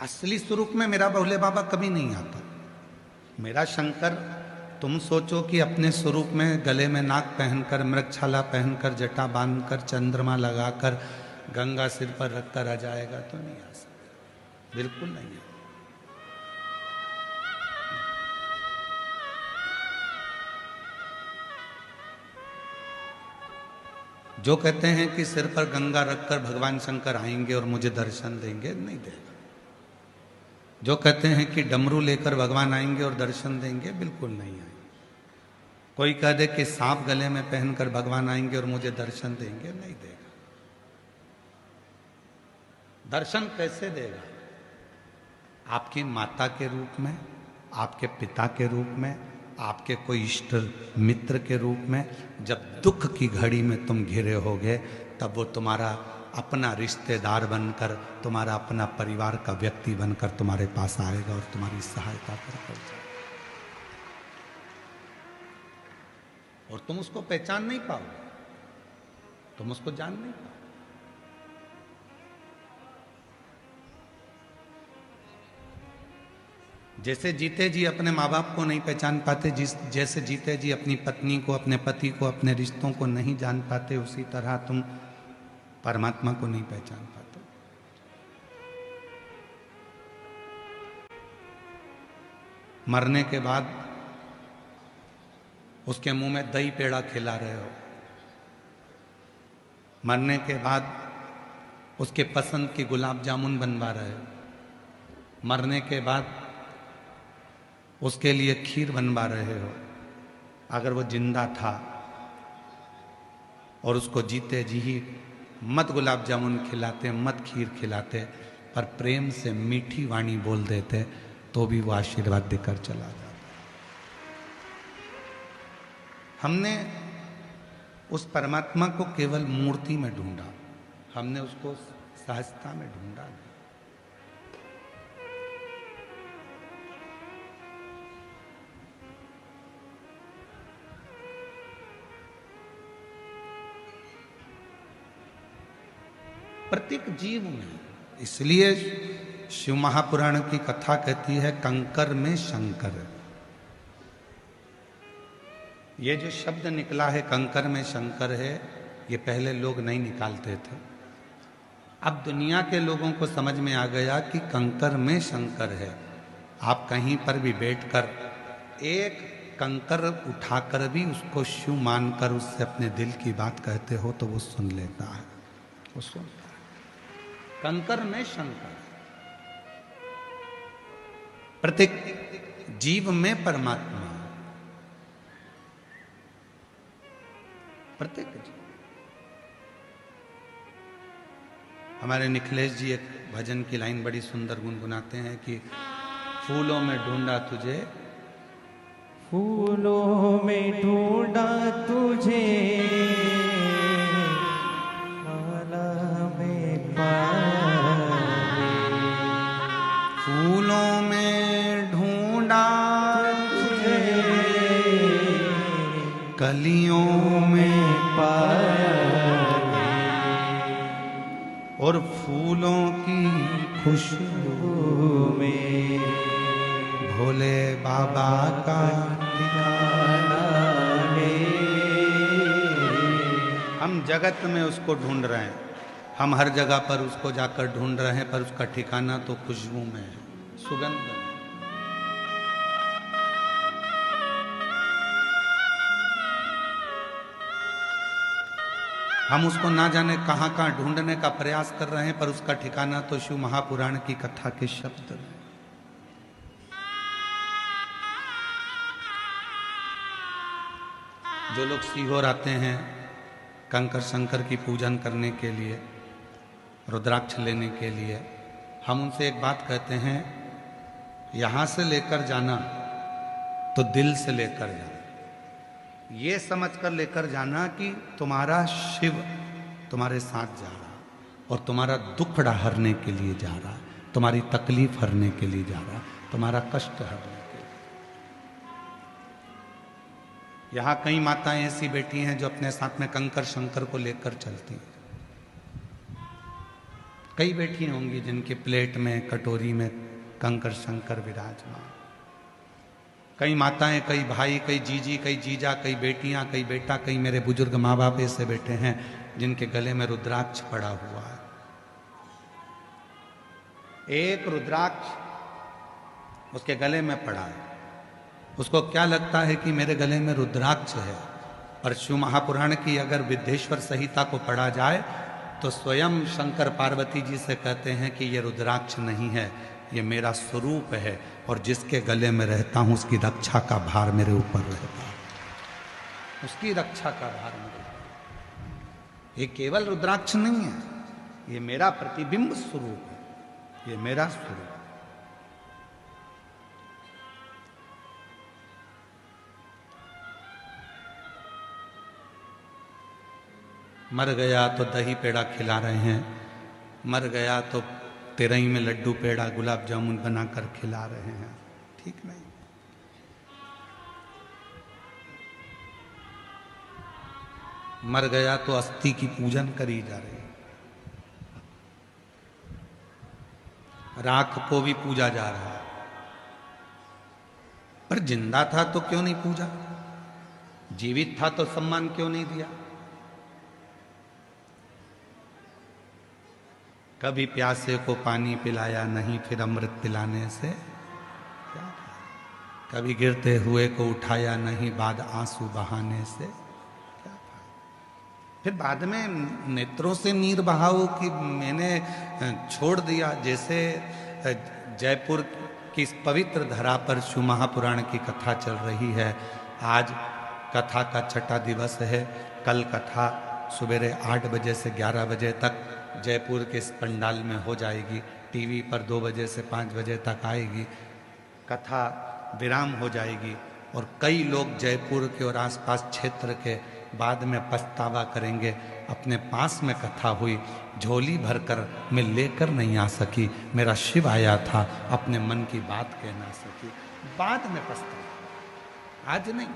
असली स्वरूप में मेरा भोले बाबा कभी नहीं आता। मेरा शंकर, तुम सोचो कि अपने स्वरूप में गले में नाक पहनकर, मृगछाला पहनकर, जटा बांधकर, चंद्रमा लगाकर, गंगा सिर पर रखकर आ जाएगा, तो नहीं आ सकता, बिल्कुल नहीं है। जो कहते हैं कि सिर पर गंगा रखकर भगवान शंकर आएंगे और मुझे दर्शन देंगे, नहीं देगा। जो कहते हैं कि डमरू लेकर भगवान आएंगे और दर्शन देंगे, बिल्कुल नहीं आएंगे। कोई कह दे कि सांप गले में पहनकर भगवान आएंगे और मुझे दर्शन देंगे, नहीं देगा। दर्शन कैसे देगा? आपकी माता के रूप में, आपके पिता के रूप में, आपके कोई इष्ट मित्र के रूप में। जब दुख की घड़ी में तुम घिरे होगे, तब वो तुम्हारा अपना रिश्तेदार बनकर, तुम्हारा अपना परिवार का व्यक्ति बनकर तुम्हारे पास आएगा और तुम्हारी सहायता कर जाएगा। और तुम उसको पहचान नहीं पाओगे, तुम उसको जान नहीं पाओगे। जैसे जीते जी अपने माँ बाप को नहीं पहचान पाते, जैसे जीते जी अपनी पत्नी को, अपने पति को, अपने रिश्तों को नहीं जान पाते, उसी तरह तुम परमात्मा को नहीं पहचान पाते। मरने के बाद उसके मुंह में दही पेड़ा खिला रहे हो, मरने के बाद उसके पसंद की गुलाब जामुन बनवा रहे हो, मरने के बाद उसके लिए खीर बनवा रहे हो। अगर वो जिंदा था और उसको जीते जी ही मत गुलाब जामुन खिलाते, मत खीर खिलाते, पर प्रेम से मीठी वाणी बोल देते, तो भी वो आशीर्वाद देकर चला जाता। हमने उस परमात्मा को केवल मूर्ति में ढूंढा, हमने उसको सहजता में ढूंढा नहीं। प्रत्येक जीव में, इसलिए शिव महापुराण की कथा कहती है कंकर में शंकर। ये जो शब्द निकला है कंकर में शंकर है, ये पहले लोग नहीं निकालते थे। अब दुनिया के लोगों को समझ में आ गया कि कंकर में शंकर है। आप कहीं पर भी बैठकर एक कंकर उठाकर भी उसको शिव मानकर उससे अपने दिल की बात कहते हो तो वो सुन लेता है, वो सुनता है। कंकर में शंकर, प्रत्येक जीव में परमात्मा, प्रत्येक जीव। हमारे निखिलेश जी एक भजन की लाइन बड़ी सुंदर गुनगुनाते हैं कि फूलों में ढूंढा तुझे, फूलों में ढूंढा तुझे, माला में पाए, फूलों में ढूंढा तुझे, कलियों में पाए, और फूलों की खुशबू में भोले बाबा का ठिकाना है। हम जगत में उसको ढूंढ रहे हैं, हम हर जगह पर उसको जाकर ढूंढ रहे हैं, पर उसका ठिकाना तो खुशबू में है, सुगंध में। हम उसको ना जाने कहां कहां ढूंढने का प्रयास कर रहे हैं, पर उसका ठिकाना तो शिव महापुराण की कथा के शब्द में। जो लोग सीहोर आते हैं कंकर शंकर की पूजन करने के लिए, रुद्राक्ष लेने के लिए, हम उनसे एक बात कहते हैं, यहां से लेकर जाना तो दिल से लेकर जाना, ये समझकर लेकर जाना कि तुम्हारा शिव तुम्हारे साथ जा रहा और तुम्हारा दुखड़ा हरने के लिए जा रहा, तुम्हारी तकलीफ हरने के लिए जा रहा, तुम्हारा कष्ट हरने के लिए। यहाँ कई माताएं ऐसी बैठी हैं जो अपने साथ में कंकर शंकर को लेकर चलती हैं। कई बेटियां होंगी जिनके प्लेट में कटोरी में कंकर शंकर विराजमान, कई माताएं, कई भाई, कई जीजी, कई जीजा, कई बेटियां, कई बेटा, कई मेरे बुजुर्ग माँ बाप ऐसे बैठे हैं जिनके गले में रुद्राक्ष पड़ा हुआ है। एक रुद्राक्ष उसके गले में पड़ा है, उसको क्या लगता है कि मेरे गले में रुद्राक्ष है। और शिव महापुराण की अगर विद्येश्वर संहिता को पढ़ा जाए तो स्वयं शंकर पार्वती जी से कहते हैं कि ये रुद्राक्ष नहीं है, ये मेरा स्वरूप है, और जिसके गले में रहता हूं उसकी रक्षा का भार मेरे ऊपर रहता है, उसकी रक्षा का भार मेरे ऊपर। ये केवल रुद्राक्ष नहीं है, ये मेरा प्रतिबिंब स्वरूप है, ये मेरा स्वरूप। मर गया तो दही पेड़ा खिला रहे हैं, मर गया तो तेरही में लड्डू पेड़ा गुलाब जामुन बनाकर खिला रहे हैं, ठीक नहीं। मर गया तो अस्थि की पूजन करी जा रही है, राख को भी पूजा जा रहा है, पर जिंदा था तो क्यों नहीं पूजा, जीवित था तो सम्मान क्यों नहीं दिया। कभी प्यासे को पानी पिलाया नहीं, फिर अमृत पिलाने से क्या, कभी गिरते हुए को उठाया नहीं, बाद आंसू बहाने से क्या। फिर बाद में नेत्रों से नीर बहाओ कि मैंने छोड़ दिया। जैसे जयपुर की इस पवित्र धरा पर शिव महापुराण की कथा चल रही है, आज कथा का छठा दिवस है। कल कथा सवेरे 8 बजे से 11 बजे तक जयपुर के इस पंडाल में हो जाएगी, टीवी पर 2 बजे से 5 बजे तक आएगी, कथा विराम हो जाएगी। और कई लोग जयपुर के और आसपास क्षेत्र के बाद में पछतावा करेंगे, अपने पास में कथा हुई, झोली भरकर मैं लेकर नहीं आ सकी, मेरा शिव आया था, अपने मन की बात कह ना सकी, बाद में पछतावा, आज नहीं।